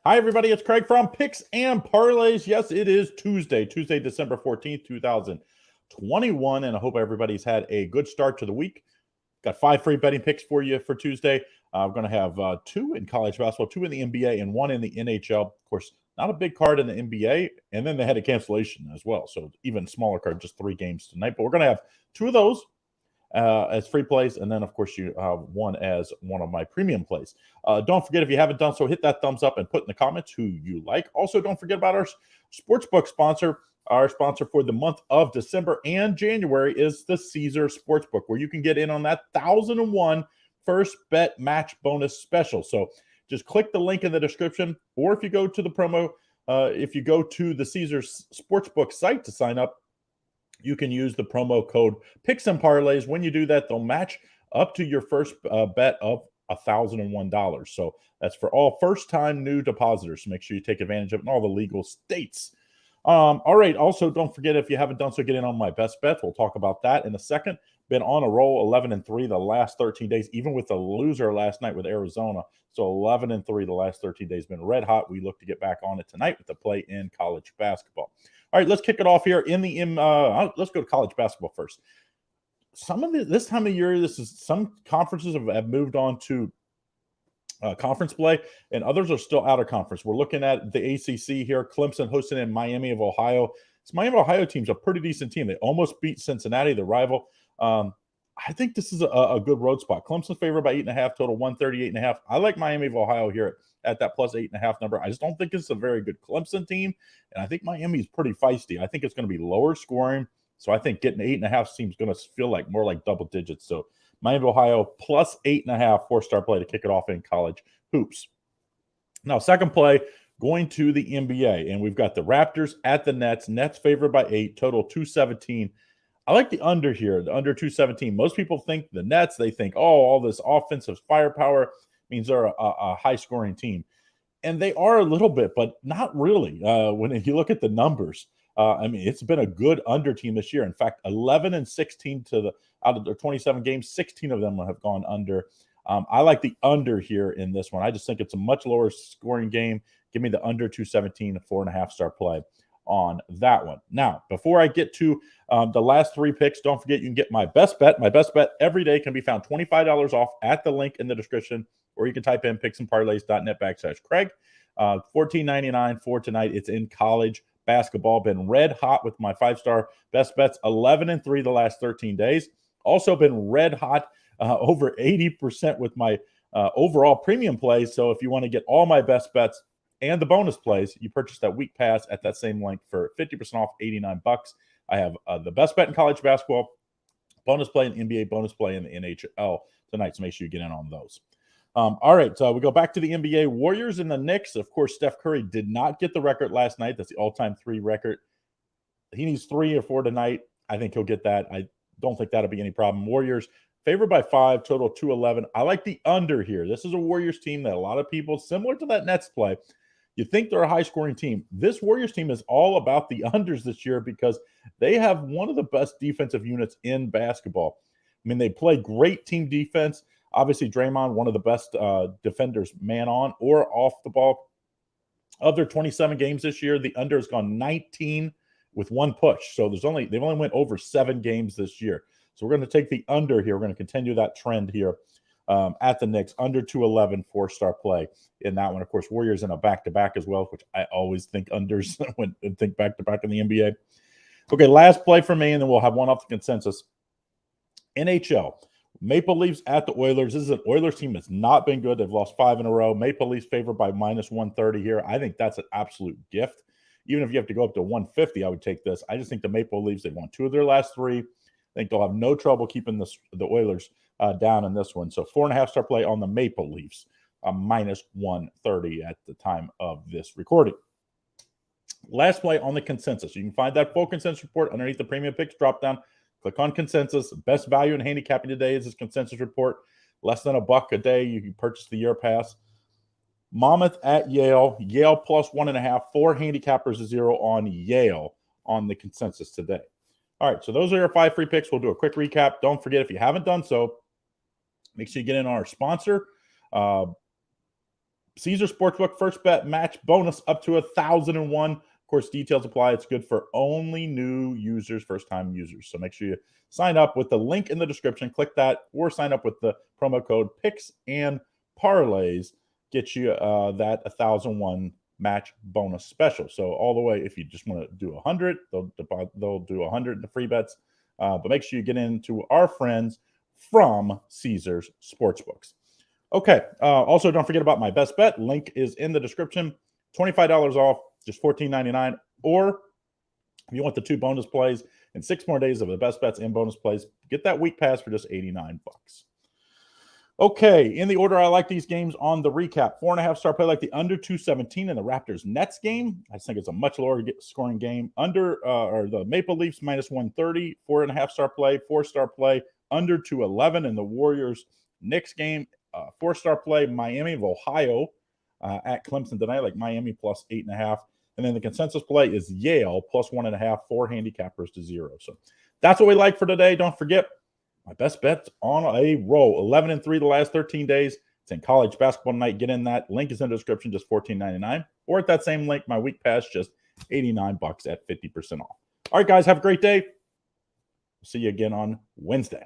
Hi, everybody. It's Craig from Picks and Parlays. Yes, it is Tuesday, December 14th, 2021. And I hope everybody's had a good start to the week. Got 5 free betting picks for you for Tuesday. I'm going to have 2 in college basketball, 2 in the NBA, and 1 in the NHL. Of course, not a big card in the NBA. And then they had a cancellation as well. So even smaller card, just 3 games tonight. But we're going to have 2 of those as free plays, and then of course you have one as one of my premium plays. Don't forget, if you haven't done so, hit that thumbs up and put in the comments who you like. Also, don't forget about our sportsbook sponsor. Our sponsor for the month of December and January is the Caesar Sportsbook, where you can get in on that 1,001 first bet match bonus special. So just click the link in the description, or if you go to the promo, if you go to the Caesar Sportsbook site to sign up, you can use the promo code Picks and Parlays. When you do that, they'll match up to your first bet of $1,001. So that's for all first-time new depositors. So make sure you take advantage of it in all the legal states. All right. Also, don't forget, if you haven't done so, get in on my best bets. We'll talk about that in a second. Been on a roll, 11-3 the last 13 days, even with the loser last night with Arizona. So 11-3 the last 13 days. Been red hot. We look to get back on it tonight with the play in college basketball. All right, let's kick it off here let's go to college basketball first. This time of year, some conferences have moved on to conference play, and others are still out of conference. We're looking at the ACC here. Clemson hosting in Miami of Ohio. This Miami of Ohio team's a pretty decent team. They almost beat Cincinnati, the rival. I think this is a good road spot. Clemson favored by 8.5, total 138.5. I like Miami of Ohio here at that plus 8.5 number. I just don't think it's a very good Clemson team, and I think Miami is pretty feisty. I think it's going to be lower scoring, so I think getting 8.5 seems going to feel like more like double digits. So Miami of Ohio plus 8.5, 4-star play to kick it off in college hoops. Now, second play, going to the NBA, and we've got the Raptors at the Nets. Nets favored by 8, total 217. I like the under here, the under 217. Most people think the Nets, they think, all this offensive firepower means they're a high-scoring team. And they are a little bit, but not really. When you look at the numbers, it's been a good under team this year. In fact, 11-16 out of their 27 games, 16 of them have gone under. I like the under here in this one. I just think it's a much lower scoring game. Give me the under 217, a 4.5-star play on that one. Now, before I get to the last 3 picks, don't forget you can get my best bet. My best bet every day can be found $25 off at the link in the description, or you can type in picksandparlays.net/Craig. $14.99 for tonight. It's in college basketball. Been red hot with my 5-star best bets, 11-3 the last 13 days. Also been red hot, over 80% with my overall premium plays. So if you want to get all my best bets and the bonus plays, you purchase that week pass at that same link for 50% off, $89. I have the best bet in college basketball, bonus play in NBA, bonus play in the NHL tonight. So make sure you get in on those. All right, so we go back to the NBA. Warriors and the Knicks. Of course, Steph Curry did not get the record last night. That's the all-time 3 record. He needs 3 or 4 tonight. I think he'll get that. I don't think that'll be any problem. Warriors favored by 5, total 211. I like the under here. This is a Warriors team that a lot of people, similar to that Nets play, you think they're a high-scoring team. This Warriors team is all about the unders this year because they have one of the best defensive units in basketball. I mean, they play great team defense. Obviously, Draymond, one of the best defenders, man on or off the ball. Of their 27 games this year, the under has gone 19 with 1 push. So they've only went over 7 games this year. So we're going to take the under here. We're going to continue that trend here at the Knicks, under 211, 4-star play in that one. Of course, Warriors in a back-to-back as well, which I always think unders when I think back-to-back in the NBA. Okay, last play for me, and then we'll have one off the consensus. NHL. Maple Leafs at the Oilers. This is an Oilers team that's not been good. They've lost 5 in a row. Maple Leafs favored by minus 130 here. I think that's an absolute gift. Even if you have to go up to 150, I would take this. I just think the Maple Leafs, they've won 2 of their last 3. I think they'll have no trouble keeping the Oilers down in this one. So 4.5-star play on the Maple Leafs, minus 130 at the time of this recording. Last play on the consensus. You can find that full consensus report underneath the premium picks drop down. Click on consensus. Best value in handicapping today is this consensus report. Less than $1 a day. You can purchase the year pass. Monmouth at Yale. Yale plus 1.5. 4 handicappers to 0 on Yale on the consensus today. All right, so those are your 5 free picks. We'll do a quick recap. Don't forget, if you haven't done so, make sure you get in on our sponsor. Caesar Sportsbook first bet match bonus up to 1,001. Of course, details apply. It's good for only new users, first-time users. So make sure you sign up with the link in the description. Click that, or sign up with the promo code Picks and Parlays. Get you that 1,001 match bonus special. So all the way, if you just want to do 100, they'll do 100 in the free bets. But make sure you get into our friends from Caesars Sportsbooks. Okay. Also, don't forget about my best bet. Link is in the description. $25 off, just $14.99. Or if you want the 2 bonus plays and 6 more days of the best bets and bonus plays, get that week pass for just $89. Okay, in the order I like these games on the recap. 4.5 star play, like the under 217 in the Raptors Nets game. I just think it's a much lower scoring game. Under or the Maple Leafs minus 130, 4.5 star play, 4-star play, under 211 in the Warriors Knicks game. 4-star play, Miami of Ohio at Clemson tonight, like Miami plus 8.5. And then the consensus play is Yale plus 1.5, 4 handicappers to 0. So that's what we like for today. Don't forget, my best bet's on a roll. 11-3 the last 13 days. It's in college basketball tonight. Get in that. Link is in the description, just $14.99. Or at that same link, my week pass, just $89 at 50% off. All right, guys, have a great day. See you again on Wednesday.